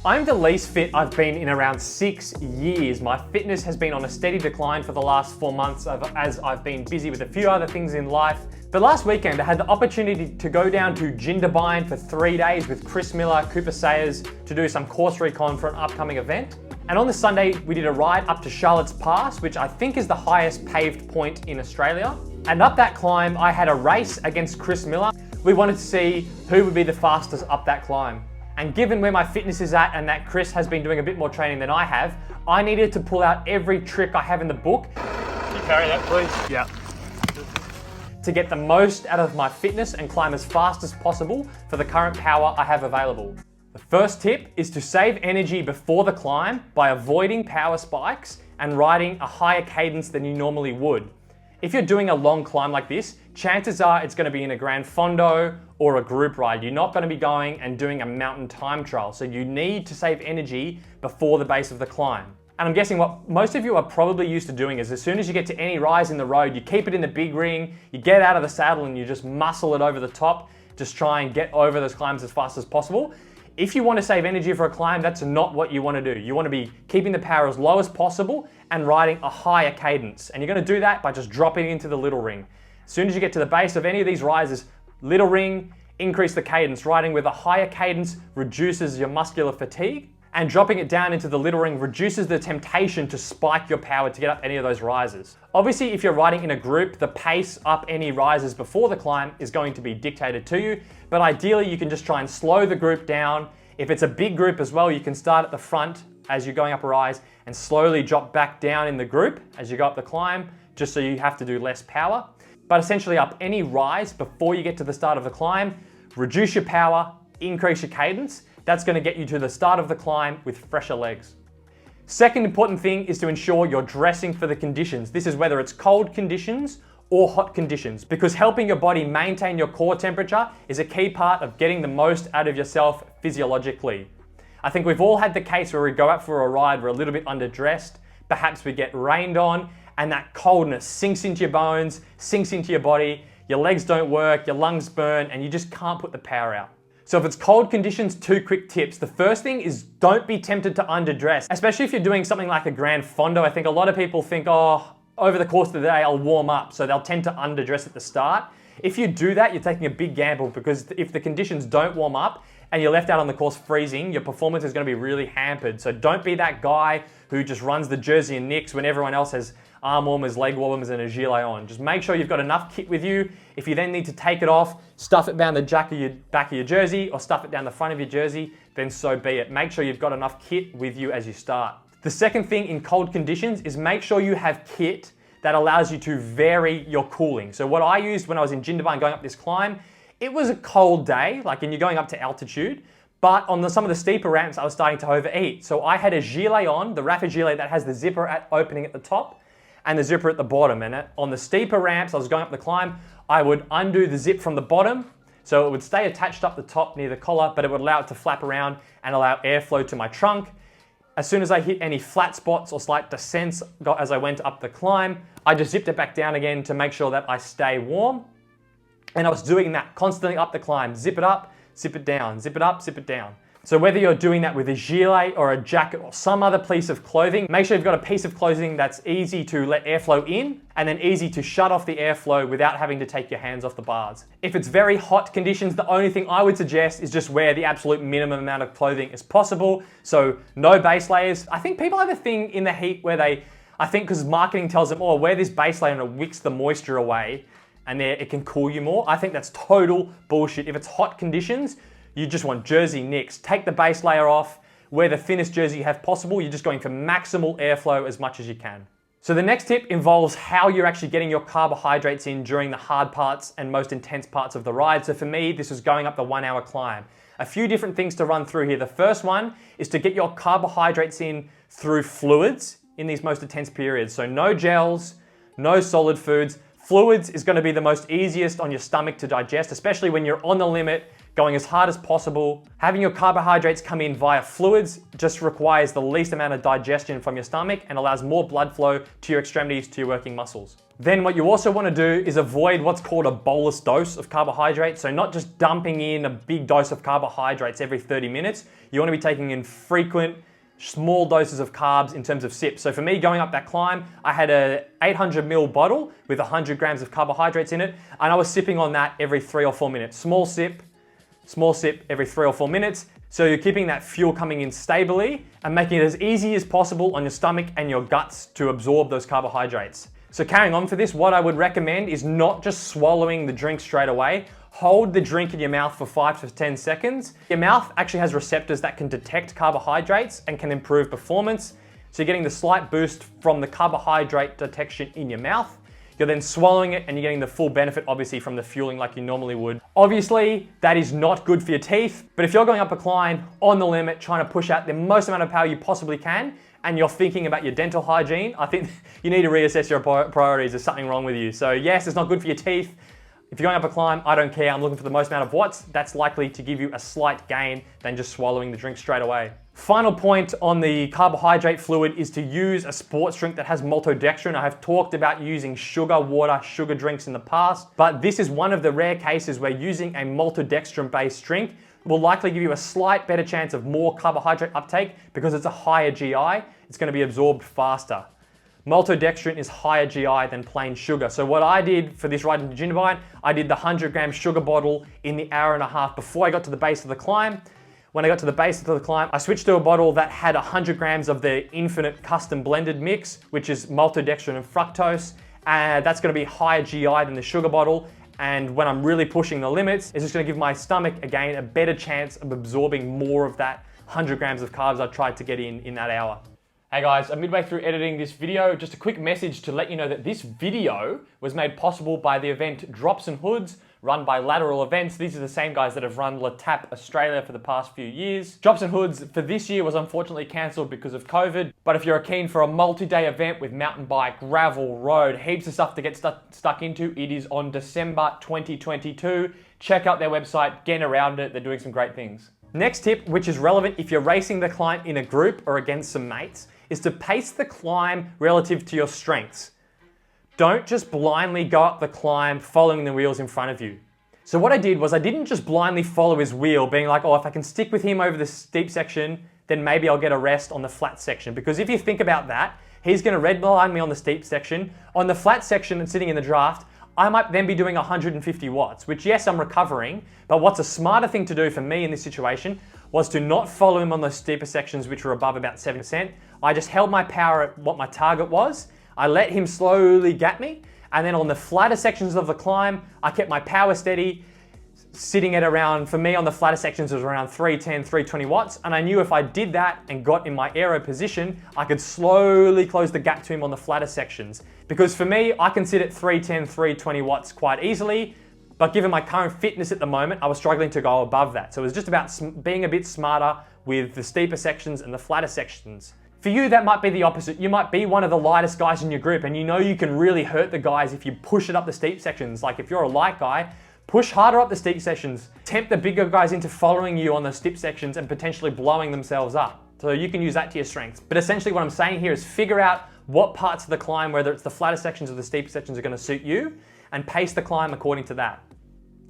I'm the least fit I've been in around 6 years. My fitness has been on a steady decline for the last 4 months as I've been busy with a few other things in life. But last weekend I had the opportunity to go down to Jindabyne for 3 days with Chris Miller, Cooper Sayers to do some course recon for an upcoming event. And on the Sunday, we did a ride up to Charlotte's Pass, which I think is the highest paved point in Australia. And up that climb, I had a race against Chris Miller. We wanted to see who would be the fastest up that climb. And given where my fitness is at and that Chris has been doing a bit more training than I have, I needed to pull out every trick I have in the book. Can you carry that, please? Yeah. To get the most out of my fitness and climb as fast as possible for the current power I have available. The first tip is to save energy before the climb by avoiding power spikes and riding a higher cadence than you normally would. If you're doing a long climb like this, chances are it's going to be in a Grand Fondo or a group ride. You're not going to be going and doing a mountain time trial, so you need to save energy before the base of the climb. And I'm guessing what most of you are probably used to doing is as soon as you get to any rise in the road, you keep it in the big ring, you get out of the saddle and you just muscle it over the top, just try and get over those climbs as fast as possible. If you want to save energy for a climb, that's not what you want to do. You want to be keeping the power as low as possible and riding a higher cadence. And you're going to do that by just dropping into the little ring. As soon as you get to the base of any of these rises, little ring, increase the cadence. Riding with a higher cadence reduces your muscular fatigue, and dropping it down into the little ring reduces the temptation to spike your power to get up any of those rises. Obviously, if you're riding in a group, the pace up any rises before the climb is going to be dictated to you, but ideally you can just try and slow the group down. If it's a big group as well, you can start at the front as you're going up a rise and slowly drop back down in the group as you go up the climb, just so you have to do less power. But essentially up any rise before you get to the start of the climb, reduce your power, increase your cadence. That's going to get you to the start of the climb with fresher legs. Second important thing is to ensure you're dressing for the conditions. This is whether it's cold conditions or hot conditions, because helping your body maintain your core temperature is a key part of getting the most out of yourself physiologically. I think we've all had the case where we go out for a ride, we're a little bit underdressed, perhaps we get rained on, and that coldness sinks into your bones, sinks into your body, your legs don't work, your lungs burn, and you just can't put the power out. So if it's cold conditions, 2 quick tips. The first thing is don't be tempted to underdress, especially if you're doing something like a Grand Fondo. I think a lot of people think, oh, over the course of the day, I'll warm up. So they'll tend to underdress at the start. If you do that, you're taking a big gamble, because if the conditions don't warm up and you're left out on the course freezing, your performance is going to be really hampered. So don't be that guy who just runs the jersey and nicks when everyone else has arm warmers, leg warmers, and a gilet on. Just make sure you've got enough kit with you. If you then need to take it off, stuff it down the back of your jersey or stuff it down the front of your jersey, then so be it. Make sure you've got enough kit with you as you start. The second thing in cold conditions is make sure you have kit that allows you to vary your cooling. So what I used when I was in Jindabyne going up this climb, it was a cold day, like and you're going up to altitude, but on some of the steeper ramps, I was starting to overeat. So I had a gilet on, the rapid gilet that has the zipper opening at the top and the zipper at the bottom. And on the steeper ramps, I was going up the climb, I would undo the zip from the bottom, so it would stay attached up the top near the collar, but it would allow it to flap around and allow airflow to my trunk. As soon as I hit any flat spots or slight descents as I went up the climb, I just zipped it back down again to make sure that I stay warm. And I was doing that constantly up the climb. Zip it up, zip it down, zip it up, zip it down. So whether you're doing that with a gilet or a jacket or some other piece of clothing, make sure you've got a piece of clothing that's easy to let airflow in and then easy to shut off the airflow without having to take your hands off the bars. If it's very hot conditions, the only thing I would suggest is just wear the absolute minimum amount of clothing as possible. So no base layers. I think people have a thing in the heat where I think because marketing tells them, oh, wear this base layer and it wicks the moisture away and it can cool you more. I think that's total bullshit. If it's hot conditions, you just want jersey nicks. Take the base layer off, wear the thinnest jersey you have possible. You're just going for maximal airflow as much as you can. So the next tip involves how you're actually getting your carbohydrates in during the hard parts and most intense parts of the ride. So for me, this was going up the 1 hour climb. A few different things to run through here. The first one is to get your carbohydrates in through fluids in these most intense periods. So no gels, no solid foods. Fluids is going to be the most easiest on your stomach to digest, especially when you're on the limit, going as hard as possible. Having your carbohydrates come in via fluids just requires the least amount of digestion from your stomach and allows more blood flow to your extremities, to your working muscles. Then what you also want to do is avoid what's called a bolus dose of carbohydrates. So not just dumping in a big dose of carbohydrates every 30 minutes. You want to be taking in frequent, small doses of carbs in terms of sips. So for me, going up that climb, I had a 800 ml bottle with 100 grams of carbohydrates in it, and I was sipping on that every 3 or 4 minutes. Small sip every 3 or 4 minutes. So you're keeping that fuel coming in stably and making it as easy as possible on your stomach and your guts to absorb those carbohydrates. So carrying on for this, what I would recommend is not just swallowing the drink straight away. Hold the drink in your mouth for 5 to 10 seconds. Your mouth actually has receptors that can detect carbohydrates and can improve performance. So you're getting the slight boost from the carbohydrate detection in your mouth. You're then swallowing it and you're getting the full benefit, obviously, from the fueling like you normally would. Obviously, that is not good for your teeth, but if you're going up a climb on the limit, trying to push out the most amount of power you possibly can, and you're thinking about your dental hygiene, I think you need to reassess your priorities. There's something wrong with you. So yes, it's not good for your teeth. If you're going up a climb, I don't care. I'm looking for the most amount of watts. That's likely to give you a slight gain than just swallowing the drink straight away. Final point on the carbohydrate fluid is to use a sports drink that has maltodextrin. I have talked about using sugar drinks in the past, but this is one of the rare cases where using a maltodextrin-based drink will likely give you a slight better chance of more carbohydrate uptake because it's a higher GI. It's going to be absorbed faster. Maltodextrin is higher GI than plain sugar. So what I did for this ride into Jindabyne, I did the 100 gram sugar bottle in the hour and a half before I got to the base of the climb. When I got to the base of the climb, I switched to a bottle that had 100 grams of the infinite custom blended mix, which is maltodextrin and fructose. That's going to be higher GI than the sugar bottle. And when I'm really pushing the limits, it's just going to give my stomach, again, a better chance of absorbing more of that 100 grams of carbs I tried to get in that hour. Hey guys, I'm midway through editing this video. Just a quick message to let you know that this video was made possible by the event Drops and Hoods, run by Lateral Events. These are the same guys that have run La Tap Australia for the past few years. Drops and Hoods for this year was unfortunately cancelled because of COVID, but if you're keen for a multi-day event with mountain bike, gravel, road, heaps of stuff to get stuck into, it is on December 2022. Check out their website, get around it, they're doing some great things. Next tip, which is relevant if you're racing the climb in a group or against some mates, is to pace the climb relative to your strengths. Don't just blindly go up the climb following the wheels in front of you. So what I did was I didn't just blindly follow his wheel, being like, oh, if I can stick with him over the steep section, then maybe I'll get a rest on the flat section. Because if you think about that, he's gonna redline me on the steep section. On the flat section and sitting in the draft, I might then be doing 150 watts, which yes, I'm recovering, but what's a smarter thing to do for me in this situation was to not follow him on those steeper sections, which were above about 7%. I just held my power at what my target was. I let him slowly gap me. And then on the flatter sections of the climb, I kept my power steady, sitting at around, for me on the flatter sections, it was around 310, 320 watts. And I knew if I did that and got in my aero position, I could slowly close the gap to him on the flatter sections. Because for me, I can sit at 310, 320 watts quite easily. But given my current fitness at the moment, I was struggling to go above that. So it was just about being a bit smarter with the steeper sections and the flatter sections. For you, that might be the opposite. You might be one of the lightest guys in your group and you know you can really hurt the guys if you push it up the steep sections. Like if you're a light guy, push harder up the steep sections. Tempt the bigger guys into following you on the steep sections and potentially blowing themselves up. So you can use that to your strengths. But essentially what I'm saying here is figure out what parts of the climb, whether it's the flatter sections or the steeper sections, are going to suit you and pace the climb according to that.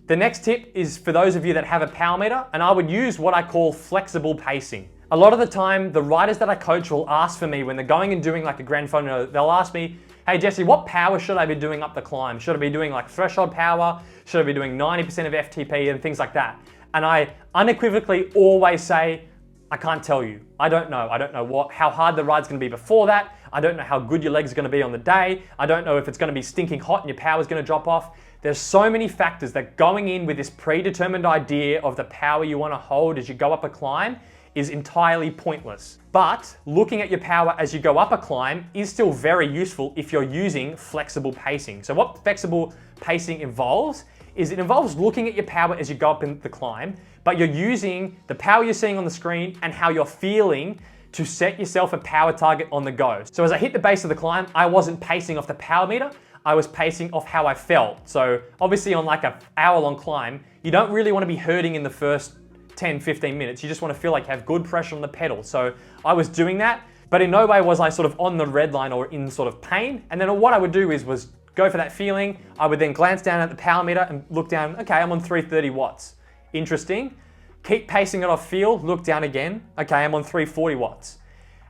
The next tip is for those of you that have a power meter, and I would use what I call flexible pacing. A lot of the time, the riders that I coach will ask for me when they're going and doing like a grand final, they'll ask me, hey Jesse, what power should I be doing up the climb? Should I be doing like threshold power? Should I be doing 90% of FTP and things like that? And I unequivocally always say, I can't tell you. I don't know. I don't know how hard the ride's gonna be before that. I don't know how good your legs are gonna be on the day. I don't know if it's gonna be stinking hot and your power's gonna drop off. There's so many factors that going in with this predetermined idea of the power you wanna hold as you go up a climb is entirely pointless. But looking at your power as you go up a climb is still very useful if you're using flexible pacing. So what flexible pacing involves is it involves looking at your power as you go up in the climb, but you're using the power you're seeing on the screen and how you're feeling to set yourself a power target on the go. So as I hit the base of the climb, I wasn't pacing off the power meter. I was pacing off how I felt. So obviously on like an hour-long climb, you don't really want to be hurting in the first 10, 15 minutes. You just want to feel like you have good pressure on the pedal. So I was doing that, but in no way was I sort of on the red line or in sort of pain. And then what I would do was go for that feeling. I would then glance down at the power meter and look down, okay, I'm on 330 watts. Interesting. Keep pacing it off feel, look down again. Okay, I'm on 340 watts.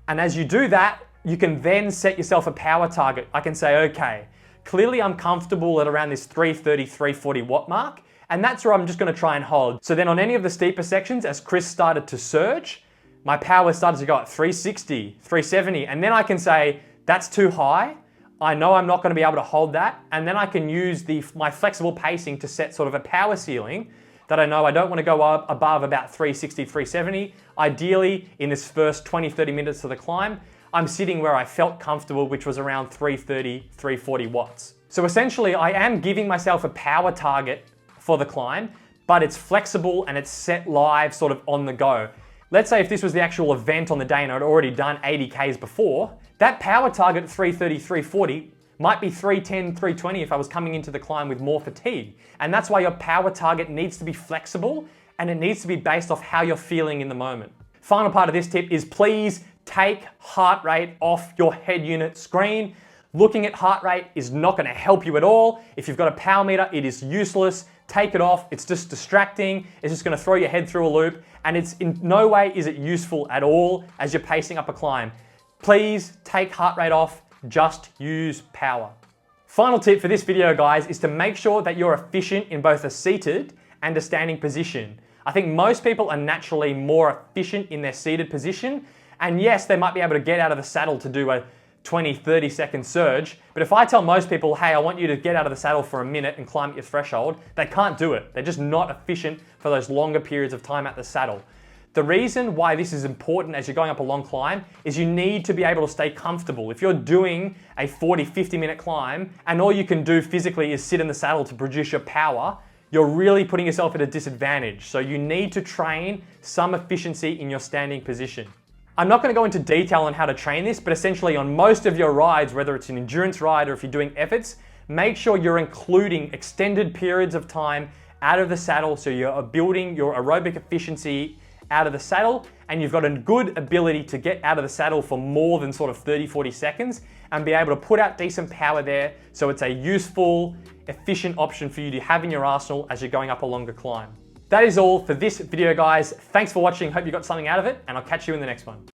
And as you do that, you can then set yourself a power target. I can say, okay, clearly I'm comfortable at around this 330, 340 watt mark. And that's where I'm just gonna try and hold. So then on any of the steeper sections, as Chris started to surge, my power started to go at 360, 370. And then I can say, that's too high. I know I'm not gonna be able to hold that. And then I can use my flexible pacing to set sort of a power ceiling that I know I don't wanna go up above about 360, 370. Ideally, in this first 20, 30 minutes of the climb, I'm sitting where I felt comfortable, which was around 330, 340 watts. So essentially, I am giving myself a power target for the climb, but it's flexible and it's set live sort of on the go. Let's say if this was the actual event on the day and I'd already done 80 Ks before, that power target 330, 340 might be 310, 320 if I was coming into the climb with more fatigue. And that's why your power target needs to be flexible and it needs to be based off how you're feeling in the moment. Final part of this tip is please take heart rate off your head unit screen. Looking at heart rate is not gonna help you at all. If you've got a power meter, it is useless. Take it off, it's just distracting. It's just gonna throw your head through a loop and it's in no way is it useful at all as you're pacing up a climb. Please take heart rate off, just use power. Final tip for this video, guys, is to make sure that you're efficient in both a seated and a standing position. I think most people are naturally more efficient in their seated position. And yes, they might be able to get out of the saddle to do a 20, 30-second surge. But if I tell most people, hey, I want you to get out of the saddle for a minute and climb your threshold, they can't do it. They're just not efficient for those longer periods of time at the saddle. The reason why this is important as you're going up a long climb is you need to be able to stay comfortable. If you're doing a 40, 50-minute climb and all you can do physically is sit in the saddle to produce your power, you're really putting yourself at a disadvantage. So you need to train some efficiency in your standing position. I'm not going to go into detail on how to train this, but essentially on most of your rides, whether it's an endurance ride or if you're doing efforts, make sure you're including extended periods of time out of the saddle so you're building your aerobic efficiency out of the saddle and you've got a good ability to get out of the saddle for more than sort of 30, 40 seconds and be able to put out decent power there so it's a useful, efficient option for you to have in your arsenal as you're going up a longer climb. That is all for this video, guys. Thanks for watching. Hope you got something out of it and I'll catch you in the next one.